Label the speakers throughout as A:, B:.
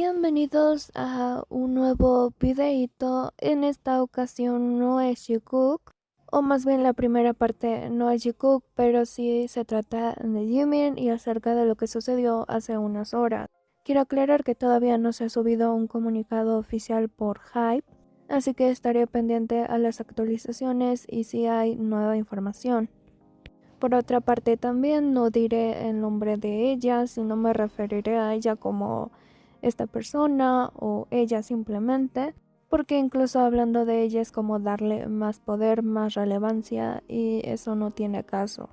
A: Bienvenidos a un nuevo videito. En esta ocasión no es Jungkook, o más bien la primera parte no es Jungkook, pero sí se trata de Jimin y acerca de lo que sucedió hace unas horas. Quiero aclarar que todavía no se ha subido un comunicado oficial por Hype, así que estaré pendiente a las actualizaciones y si hay nueva información. Por otra parte, también no diré el nombre de ella, sino me referiré a ella como esta persona o ella simplemente, porque incluso hablando de ella es como darle más poder, más relevancia y eso no tiene caso.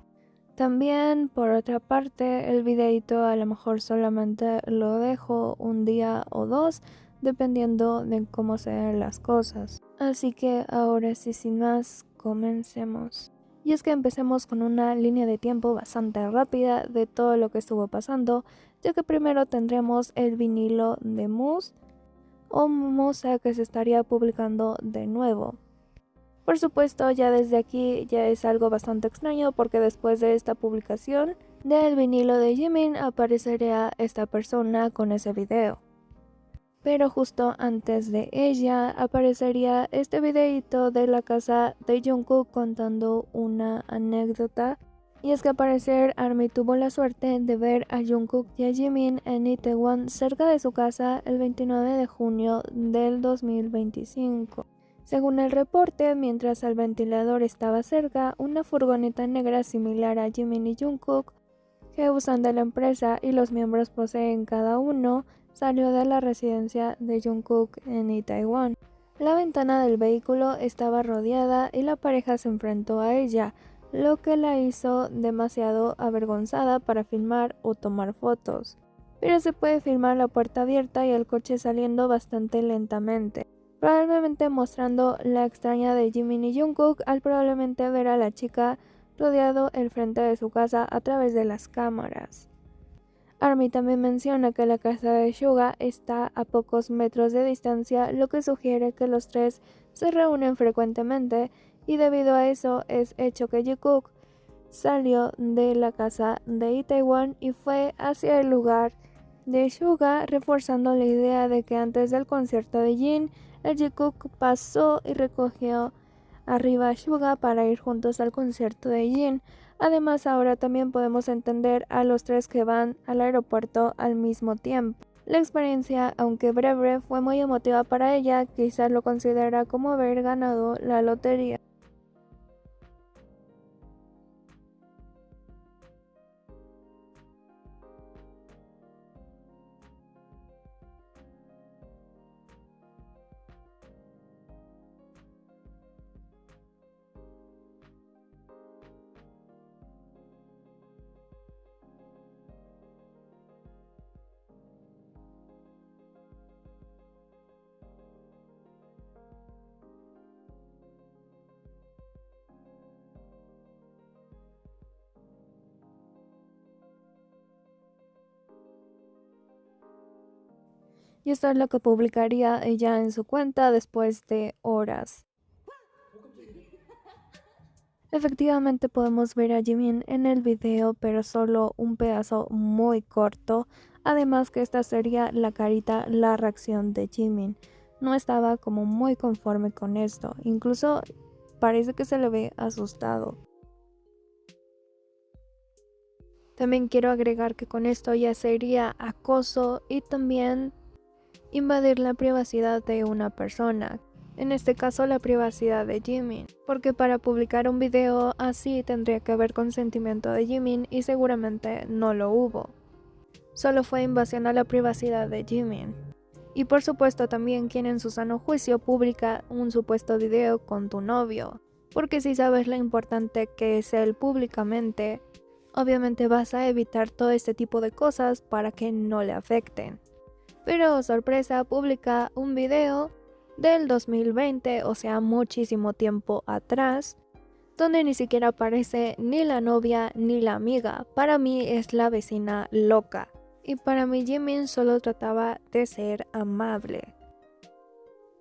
A: También, por otra parte, el videito a lo mejor solamente lo dejo un día o dos, dependiendo de cómo sean las cosas. Así que ahora sí, sin más, comencemos. Y es que empecemos con una línea de tiempo bastante rápida de todo lo que estuvo pasando, ya que primero tendremos el vinilo de Muse o Musa que se estaría publicando de nuevo. Por supuesto, ya desde aquí ya es algo bastante extraño porque después de esta publicación del vinilo de Jimin aparecería esta persona con ese video. Pero justo antes de ella aparecería este videito de la casa de Jungkook contando una anécdota. Y es que al parecer ARMY tuvo la suerte de ver a Jungkook y a Jimin en Itaewon cerca de su casa el 29 de junio del 2025. Según el reporte, mientras el ventilador estaba cerca, una furgoneta negra similar a Jimin y Jungkook, que usan de la empresa y los miembros poseen cada uno, salió de la residencia de Jungkook en Itaewon. La ventana del vehículo estaba rodeada y la pareja se enfrentó a ella, lo que la hizo demasiado avergonzada para filmar o tomar fotos. Pero se puede filmar la puerta abierta y el coche saliendo bastante lentamente, probablemente mostrando la extraña de Jimin y Jungkook al probablemente ver a la chica rodeado el frente de su casa a través de las cámaras. ARMY también menciona que la casa de Suga está a pocos metros de distancia, lo que sugiere que los tres se reúnen frecuentemente y debido a eso es hecho que Jungkook salió de la casa de Itaewon y fue hacia el lugar de Suga, reforzando la idea de que antes del concierto de Jin, el Jungkook pasó y recogió arriba a Suga para ir juntos al concierto de Jin. Además, ahora también podemos entender a los tres que van al aeropuerto al mismo tiempo. La experiencia, aunque breve, fue muy emotiva para ella, quizás lo considera como haber ganado la lotería. Y esto es lo que publicaría ella en su cuenta después de horas. Efectivamente podemos ver a Jimin en el video, pero solo un pedazo muy corto. Además que esta sería la carita, la reacción de Jimin. No estaba como muy conforme con esto, incluso parece que se le ve asustado. También quiero agregar que con esto ya sería acoso y también invadir la privacidad de una persona. En este caso la privacidad de Jimin, porque para publicar un video así tendría que haber consentimiento de Jimin y seguramente no lo hubo. Solo fue invasión a la privacidad de Jimin. Y por supuesto también quien en su sano juicio publica un supuesto video con tu novio, porque si sabes lo importante que es él públicamente, obviamente vas a evitar todo este tipo de cosas para que no le afecten. Pero sorpresa, publica un video del 2020, o sea muchísimo tiempo atrás, donde ni siquiera aparece ni la novia ni la amiga. Para mí es la vecina loca. Y para mí Jimin solo trataba de ser amable.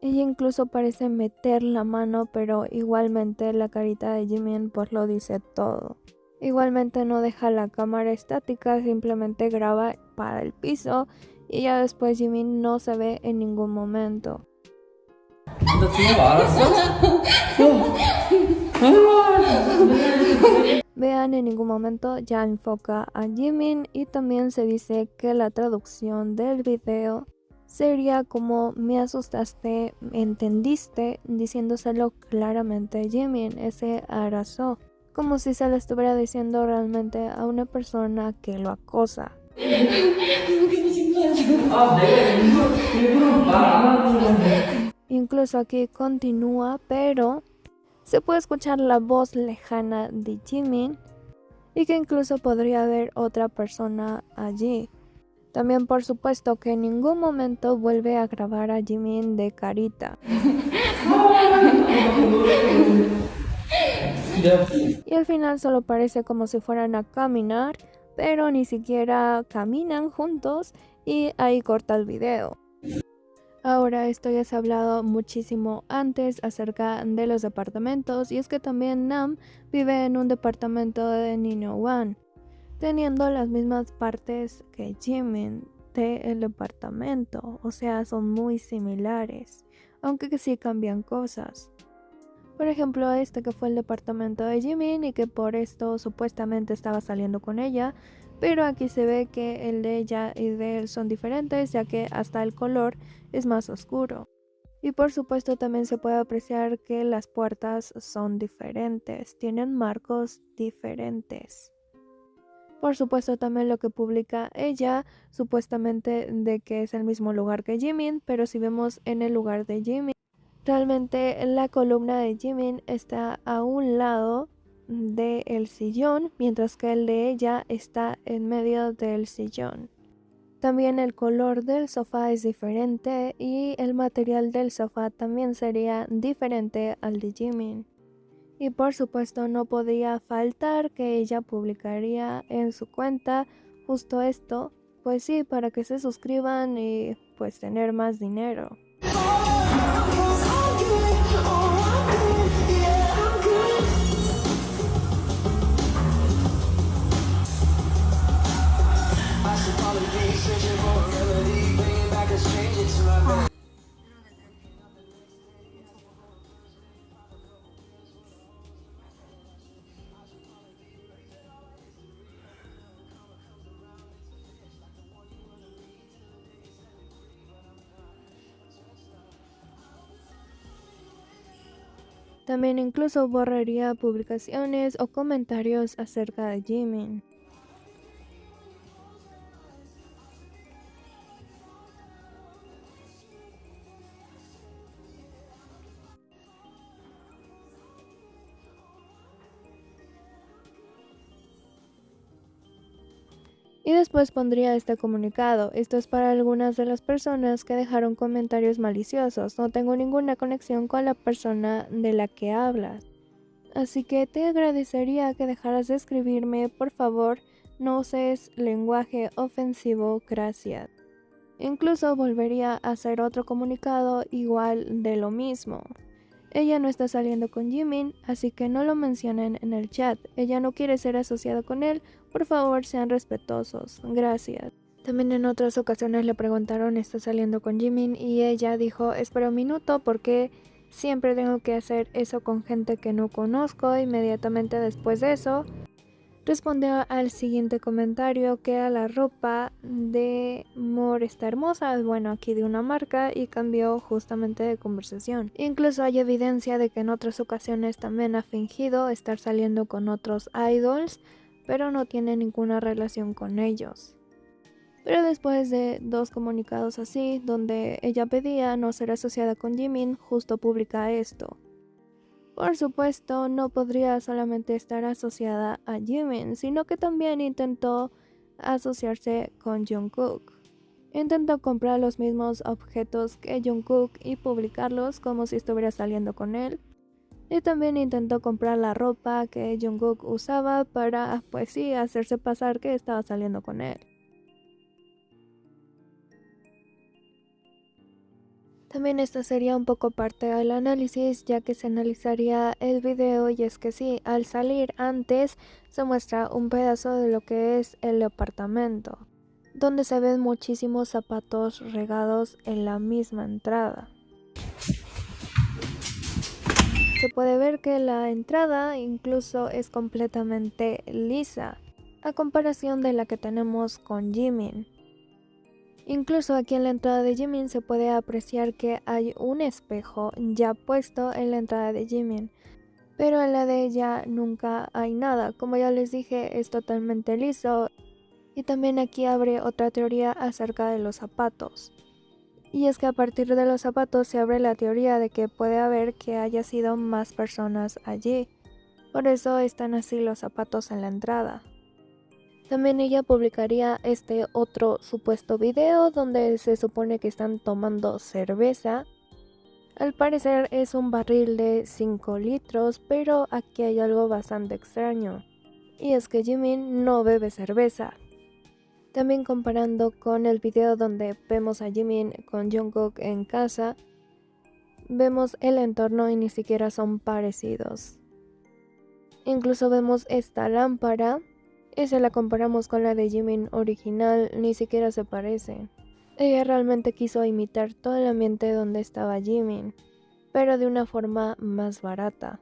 A: Ella incluso parece meter la mano, pero igualmente la carita de Jimin pues lo dice todo. Igualmente no deja la cámara estática, simplemente graba para el piso y ya después Jimin no se ve en ningún momento. Vean, en ningún momento ya enfoca a Jimin, y también se dice que la traducción del video sería como me asustaste, entendiste, diciéndoselo claramente a Jimin, ese arazó, como si se lo estuviera diciendo realmente a una persona que lo acosa. Incluso aquí continúa, pero se puede escuchar la voz lejana de Jimin y que incluso podría haber otra persona allí. También por supuesto que en ningún momento vuelve a grabar a Jimin de carita. Y al final solo parece como si fueran a caminar, pero ni siquiera caminan juntos, y ahí corta el video. Ahora, esto ya se ha hablado muchísimo antes acerca de los departamentos, y es que también Nam vive en un departamento de Nino One, teniendo las mismas partes que Jimin del departamento, o sea, son muy similares, aunque sí cambian cosas. Por ejemplo, este que fue el departamento de Jimin y que por esto supuestamente estaba saliendo con ella, pero aquí se ve que el de ella y de él son diferentes, ya que hasta el color es más oscuro. Y por supuesto también se puede apreciar que las puertas son diferentes, tienen marcos diferentes. Por supuesto también lo que publica ella, supuestamente de que es el mismo lugar que Jimin, pero si vemos en el lugar de Jimin, realmente la columna de Jimin está a un lado del sillón, mientras que el de ella está en medio del sillón. También el color del sofá es diferente y el material del sofá también sería diferente al de Jimin. Y por supuesto no podía faltar que ella publicaría en su cuenta justo esto, pues sí, para que se suscriban y pues tener más dinero. También incluso borraría publicaciones o comentarios acerca de Jimin. Y después pondría este comunicado: esto es para algunas de las personas que dejaron comentarios maliciosos. No tengo ninguna conexión con la persona de la que hablas. Así que te agradecería que dejaras de escribirme, por favor, no uses lenguaje ofensivo, gracias. Incluso volvería a hacer otro comunicado igual de lo mismo. Ella no está saliendo con Jimin, así que no lo mencionen en el chat. Ella no quiere ser asociada con él, por favor sean respetuosos, gracias. También en otras ocasiones le preguntaron ¿está saliendo con Jimin? Y ella dijo espera un minuto porque siempre tengo que hacer eso con gente que no conozco. Inmediatamente después de eso respondió al siguiente comentario que a la ropa de Mor está hermosa, bueno, aquí de una marca, y cambió justamente de conversación. Incluso hay evidencia de que en otras ocasiones también ha fingido estar saliendo con otros idols, pero no tiene ninguna relación con ellos. Pero después de dos comunicados así, donde ella pedía no ser asociada con Jimin, justo publica esto. Por supuesto, no podría solamente estar asociada a Jimin, sino que también intentó asociarse con Jungkook. Intentó comprar los mismos objetos que Jungkook y publicarlos como si estuviera saliendo con él. Y también intentó comprar la ropa que Jungkook usaba para, pues sí, hacerse pasar que estaba saliendo con él. También esta sería un poco parte del análisis, ya que se analizaría el video, y es que sí, al salir antes se muestra un pedazo de lo que es el apartamento. donde se ven muchísimos zapatos regados en la misma entrada. Se puede ver que la entrada incluso es completamente lisa, a comparación de la que tenemos con Jimin. Incluso aquí en la entrada de Jimin se puede apreciar que hay un espejo ya puesto en la entrada de Jimin, pero en la de ella nunca hay nada. Como ya les dije, es totalmente liso. Y también aquí abre otra teoría acerca de los zapatos. Y es que a partir de los zapatos se abre la teoría de que puede haber que haya sido más personas allí. Por eso están así los zapatos en la entrada. También ella publicaría este otro supuesto video donde se supone que están tomando cerveza. Al parecer es un barril de 5 litros, pero aquí hay algo bastante extraño. Y es que Jimin no bebe cerveza. También comparando con el video donde vemos a Jimin con Jungkook en casa, vemos el entorno y ni siquiera son parecidos. Incluso vemos esta lámpara y si la comparamos con la de Jimin original, ni siquiera se parece. Ella realmente quiso imitar todo el ambiente donde estaba Jimin, pero de una forma más barata.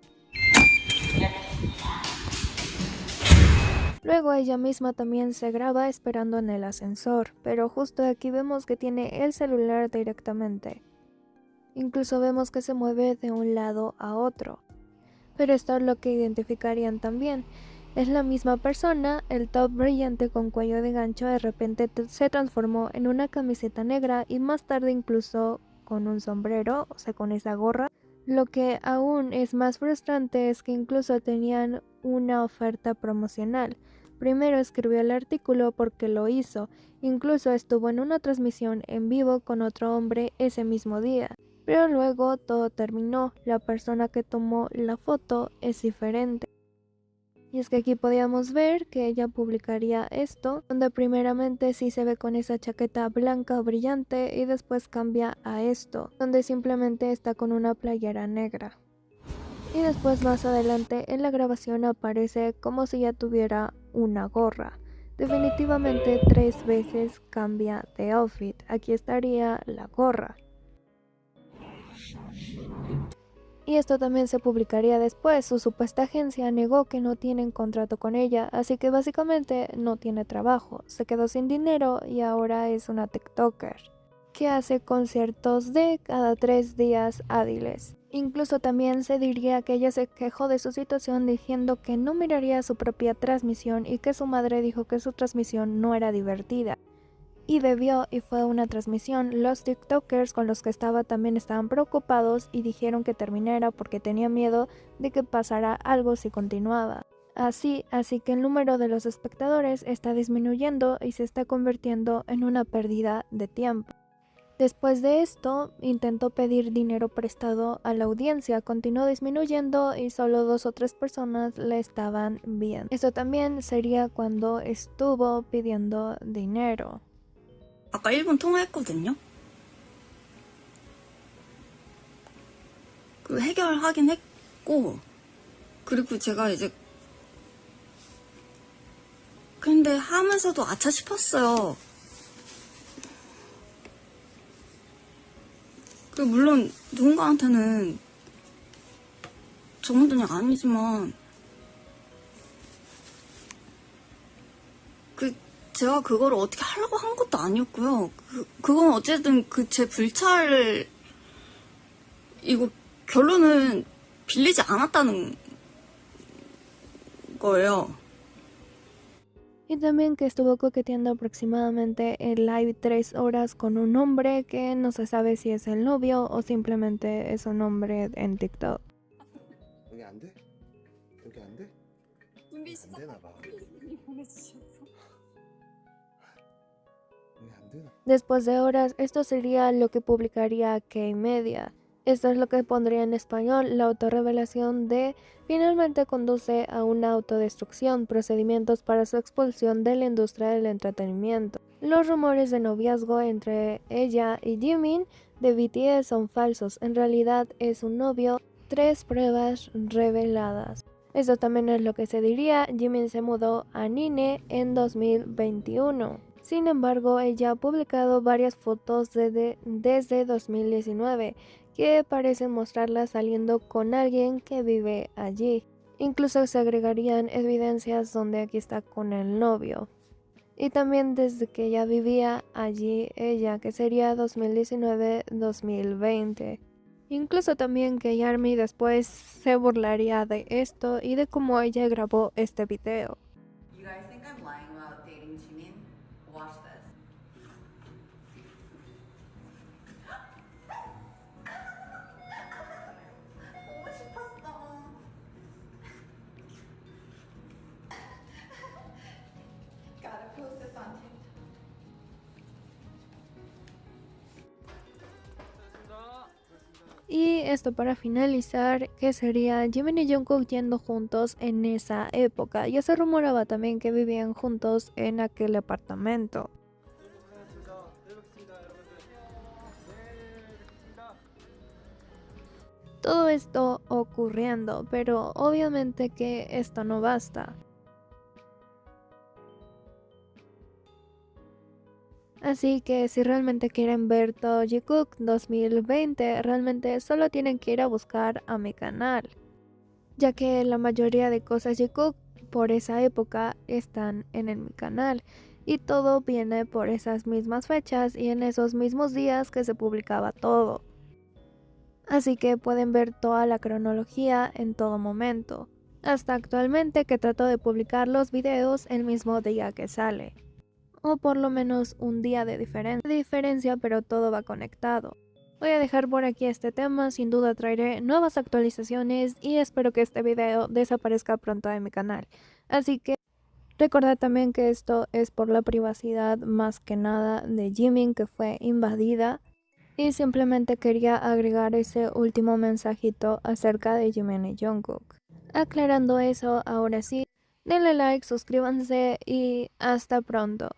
A: Luego ella misma también se graba esperando en el ascensor, pero justo aquí vemos que tiene el celular directamente. Incluso vemos que se mueve de un lado a otro. Pero esto es lo que identificarían también. Es la misma persona, el top brillante con cuello de gancho de repente se transformó en una camiseta negra y más tarde incluso con un sombrero, o sea con esa gorra. Lo que aún es más frustrante es que incluso tenían una oferta promocional. Primero escribió el artículo porque lo hizo, incluso estuvo en una transmisión en vivo con otro hombre ese mismo día. Pero luego todo terminó, la persona que tomó la foto es diferente. Y es que aquí podíamos ver que ella publicaría esto, donde primeramente sí se ve con esa chaqueta blanca brillante y después cambia a esto, donde simplemente está con una playera negra. Y después más adelante en la grabación aparece como si ya tuviera una gorra. Definitivamente 3 veces cambia de outfit. Aquí estaría la gorra. Y esto también se publicaría después. Su supuesta agencia negó que no tienen contrato con ella, así que básicamente no tiene trabajo. Se quedó sin dinero y ahora es una TikToker que hace conciertos de cada 3 días hábiles. Incluso también se diría que ella se quejó de su situación diciendo que no miraría su propia transmisión y que su madre dijo que su transmisión no era divertida. Y bebió y fue una transmisión. Los TikTokers con los que estaba también estaban preocupados y dijeron que terminara porque tenía miedo de que pasara algo si continuaba. Así que el número de los espectadores está disminuyendo y se está convirtiendo en una pérdida de tiempo. Después de esto, intentó pedir dinero prestado a la audiencia, continuó disminuyendo y solo 2 o 3 personas le estaban viendo. Esto también sería cuando estuvo pidiendo dinero.
B: 아까 1분 통화했거든요. 그 해결하긴 했고, 그리고 제가 이제 근데 하면서도 아차 싶었어요. 그 물론 누군가한테는 적은 돈이 아니지만 제가 그거를 어떻게 하려고 한 것도 아니었고요. 그건 어쨌든 제 불찰 이거 결론은 빌리지 않았다는 거예요.
A: Y también que estuvo coqueteando aproximadamente en live 3 horas con un hombre que no se sabe si es el novio o simplemente es un hombre en TikTok.
C: 여기 안 돼? 여기 안 돼? 안 되나 봐.
A: Después de horas, esto sería lo que publicaría K-Media. Esto es lo que pondría en español: la autorrevelación de finalmente conduce a una autodestrucción, procedimientos para su expulsión de la industria del entretenimiento. Los rumores de noviazgo entre ella y Jimin de BTS son falsos, en realidad es un novio. 3 pruebas reveladas. Esto también es lo que se diría. Jimin se mudó a Nine en 2021. Sin embargo, ella ha publicado varias fotos desde 2019 que parecen mostrarla saliendo con alguien que vive allí. Incluso se agregarían evidencias donde aquí está con el novio. Y también desde que ella vivía allí, ella, que sería 2019-2020. Incluso también que Yarmy después se burlaría de esto y de cómo ella grabó este video.
D: You guys think I'm lying about dating Jimin? Watch this. 오고 싶었어. Gotta post this on TikTok.
A: Y esto para finalizar, que sería Jimin y Jungkook yendo juntos en esa época. Ya se rumoraba también que vivían juntos en aquel apartamento. Todo esto ocurriendo, pero obviamente que esto no basta. Así que si realmente quieren ver todo Jikook 2020, realmente solo tienen que ir a buscar a mi canal, ya que la mayoría de cosas Jikook por esa época están en mi canal y todo viene por esas mismas fechas y en esos mismos días que se publicaba todo. Así que pueden ver toda la cronología en todo momento, hasta actualmente que trato de publicar los videos el mismo día que sale. O por lo menos un día de diferencia, pero todo va conectado. Voy a dejar por aquí este tema, sin duda traeré nuevas actualizaciones y espero que este video desaparezca pronto de mi canal. Así que recordad también que esto es por la privacidad más que nada de Jimin, que fue invadida, y simplemente quería agregar ese último mensajito acerca de Jimin y Jungkook. Aclarando eso, ahora sí, denle like, suscríbanse y hasta pronto.